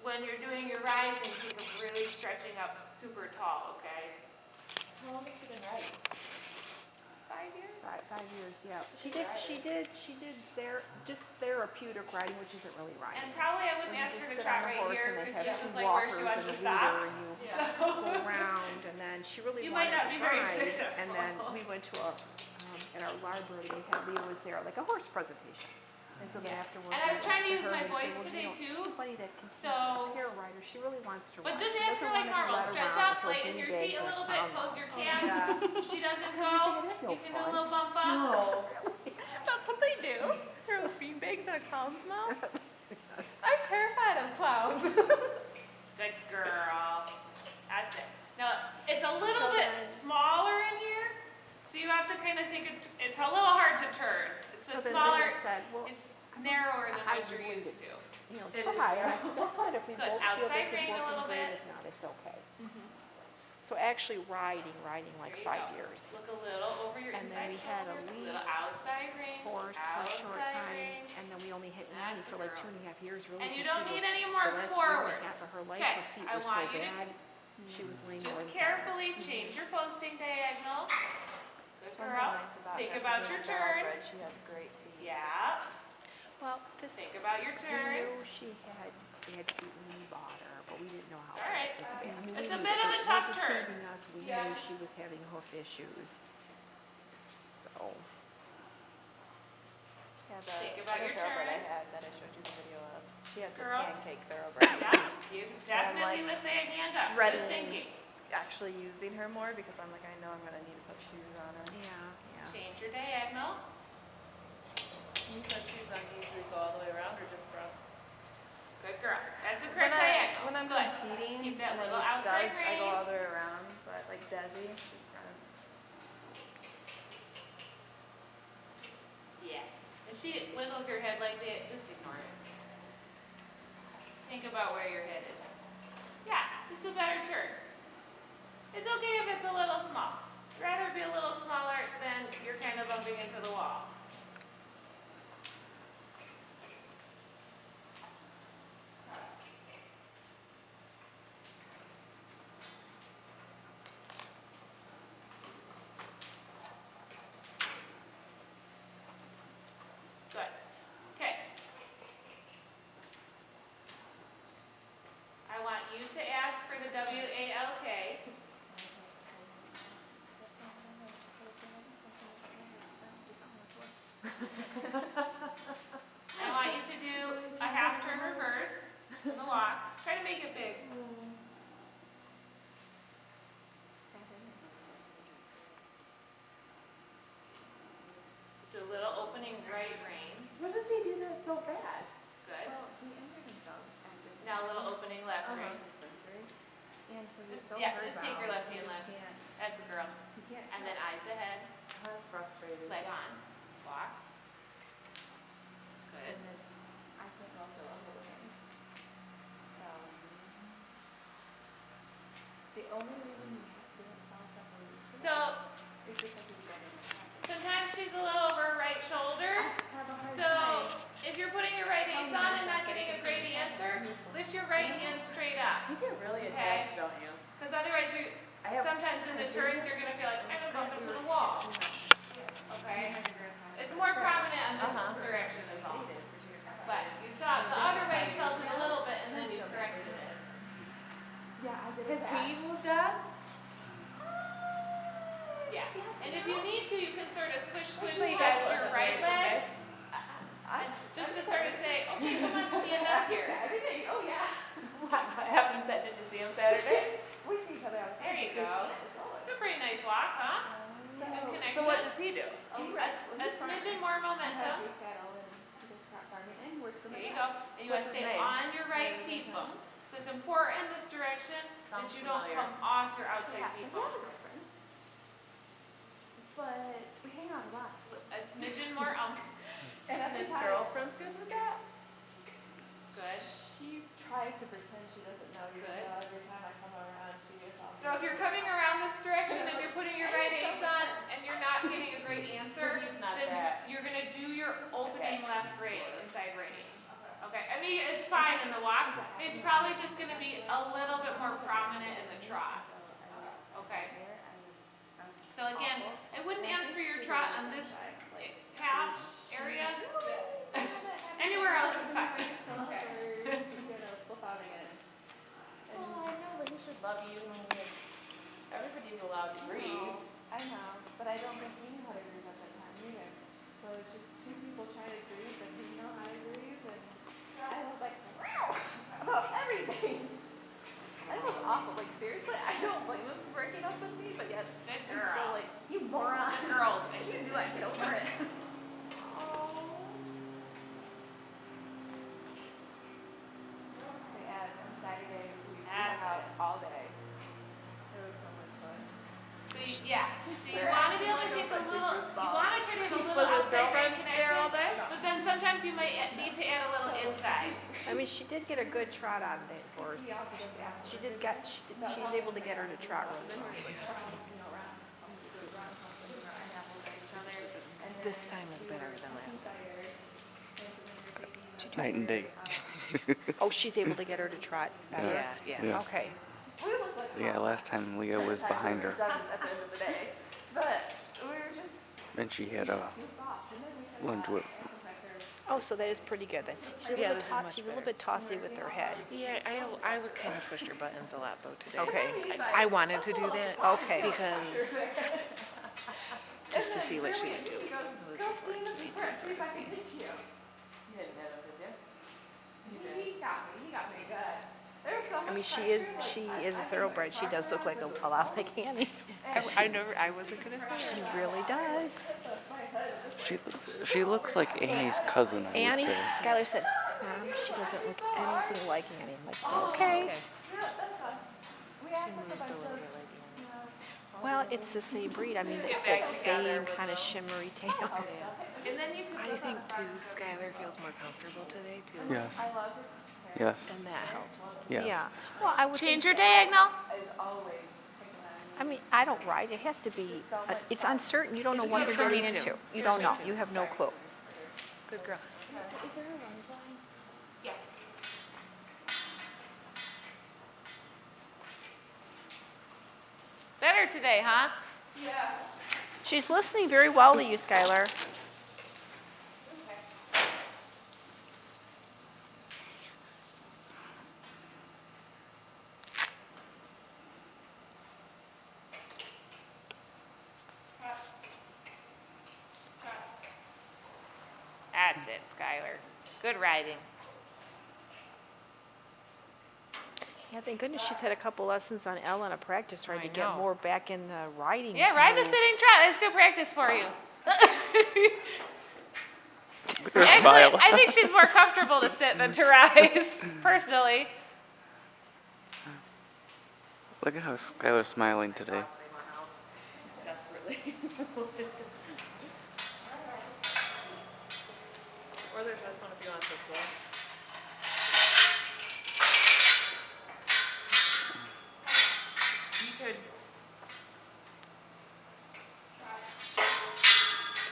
when you're doing your rising, think of really stretching up super tall, okay? How long has she been riding? 5 years? 5 years, yeah. She did just therapeutic riding, which isn't really riding. And probably I wouldn't When you ask her just to sit on trot the right horse here and they because have she two doesn't like where she walkers wants and to a stop. leader and you go around, and then she really You might wanted not to be very ride. successful. And then we went to in our library, they had Leah was there, like a horse presentation. And so then afterwards, And I was trying to use her, my they said, voice well, today you too. know, anybody that can teach So- a pair rider, she really wants to But ride. just She ask her doesn't like want to be normal. led Stretch around up, with her lighten your seat beanbags a and little bit, pound close them. your calves. Yeah. If she doesn't How go, do you think you it'd can be do a fun? little bump up. No. That's what they do. Throw beanbags in a clown's mouth. I'm terrified of clowns. Good girl. That's it. Now, it's a little bit smaller in here, so you have to kind of think it's a little hard to turn. It's So a then smaller, Leah said, well, it's narrower than I what you're would used to. you know, It try. is. I said, that's fine if we Good. both feel Outside this is rein a little working great. bit. If not, it's okay. So actually riding like There you 5 go. years. Look a little over your And then inside we had a shoulder, lease little outside ring, horse for a short outside time, ring. and then we only hit That's Nanny a for like girl. 2.5 years, really. And you 'cause don't she need was any more the last forward. really for her life. Okay, Her feet I were want so you to bad. She was laying more just than carefully change your posting diagonal. Good That's one girl. thing nice about Think her about being your a turn. thoroughbred. She has great feet. Yeah. Well, this Think about your we turn. knew she had bad feet when we bought her, but we didn't know how All right. bad. We knew It's we a knew bit of it a tough was turn. deceiving us. We Yeah. knew she was having hoof issues. So Yeah, Think the about other your thoroughbred I turn. had that I showed you the video of. She has Girl. a pancake thoroughbred. Yeah. You definitely like must say a hand up. Good dreading thinking. actually using her more because I'm like, I know I'm gonna need to put shoes on her. yeah. Change your diagonal. You put shoes on, you usually go all the way around or just front? Good girl. That's the correct diagonal. When I'm Good. competing Keep that and I little need outside studs, I go rein. all the way around. But like Desi, she's fronts. Yeah. If she wiggles her head like that, just ignore it. Think about where your head is. Yeah, this is a better turn. It's okay if it's a little small. I'd rather be a little smaller than you're kind of bumping into the wall. Good. Okay. I want you to ask for the WALK. I want you to do a half turn reverse in the walk. Try to make it big. Do a little opening right rein. What does he do that so bad? Good. Well, he injured himself after. Now a little opening left rein. Suspensory. And so he's so Yeah, hurt just take now. your left hand He left. can't. That's a girl. He can't. And then eyes ahead. I was frustrated. Leg on. Walk. Good. And it's, I can't go for longer with him. The only reason he didn't sound separation So is because he's running. sometimes she's a little over her right shoulder. I have a hard So time. if you're putting your right hands on and not getting a great answer, lift your right hand straight up. You get really Okay. attached, don't you? Because otherwise you, sometimes in the turns you're going to feel like I'm going to bump into the wall. Okay? It's more prominent in this direction is all. But you saw the other way, you felt it a little bit and then you corrected it. Yeah, I did. Has he moved up? Yeah. And if you need to, you can sort of swish Please, just I your wasn't right there, leg. And just to sort of say, okay, come on, stand up here. Saturday? Oh, yeah. What happens that? Did you see him Saturday? We see each other. There you go. It's a pretty nice walk, huh? Good connection. So what does he do? A smidgen more momentum. There you go. And you want to stay on your right seat bone. So it's important in this direction that you don't come off your outside seat bone. But we hang out a lot. A smidgen more And his girlfriend's good with that? Good. She tries to pretend she doesn't know you. Good. Every time I come around, she gets off. So if you're coming around this direction and you're putting your right hands on and you're not getting a great answer, He's not then that. you're going to do your opening left rein, inside rein. Okay, I mean, it's fine in the walk. It's probably just gonna be a little bit more prominent in the trot. Okay. So again, I wouldn't ask for your trot on this like calf area. Anywhere else is fine. Okay. Oh, I know, but he should love you. Everybody's allowed to grieve. I know, but I don't think we knew how to grieve at that time either. So it's just two people trying to grieve that didn't know how to grieve, and I was like, wow, about everything. And it was awful. Like seriously, I don't blame him for breaking up with me, but yet Good I'm still girl. like, you moron. Girls, I You should do like get over it. They add on Saturday we Add hung out all day. It was so much fun. So you want to be able to take a little, you want to try to have a little Was his outside girlfriend brain there all connection, day? but then sometimes you might need to add a little inside. I mean, she did get a good trot on that horse. He also does that. She's able to get her to trot really well. This time is better than last time. Night and day. Oh, she's able to get her to trot better? Yeah. Yeah. Okay. We looked like Yeah, last time Leah was behind her, done at the end of the day. But we were just and she had a goofed off. And then we said, lunge whip. Oh, so that is pretty good then. She's a Yeah, little this is bit, much she's a little better. bit tossy with her head. Yeah, I would kind of pushed her buttons a lot though today. Okay. I wanted to do that Okay. because just to see what she would do. He goes, It was go just stand like, up she in front, just see if sort I of can seen. hit you. You didn't get up, did you? He got me good. There was so much I mean, she pressure, is a thoroughbred. She does look like a lot like Annie. I wasn't gonna say She that. really does. She looks like Annie's cousin, I would Annie, say. Skylar said, Mom, she doesn't look anything like Annie. I'm like, okay. Yeah, that's us. We She act like a moves a bunch little of, bit like Annie. Well, it's the same breed. I mean, it's back that together same with kind of them. shimmery tail. And then you could I think too, Skylar feels more comfortable today too. Yes, I love his yes, And that helps. yes. Yeah. Well, I would change think your diagonal. is always picking on me. I mean, I don't ride. It has to be, it's uncertain. You don't know what Yeah, you're for me getting too. into. You For don't me know. too. You have no clue. Good girl. Is there a lunge line? Yeah. Better today, huh? Yeah. She's listening very well to you, Skylar. That's it, Skylar. Good riding. Yeah, thank goodness she's had a couple lessons on Ella and a practice ride I to get know. more back in the riding. Yeah, ride the mood. sitting trot. That's good practice for you. Her Actually, smile. I think she's more comfortable to sit than to rise, personally. Look at how Skylar's smiling today. Desperately. Or there's this one if you want this one.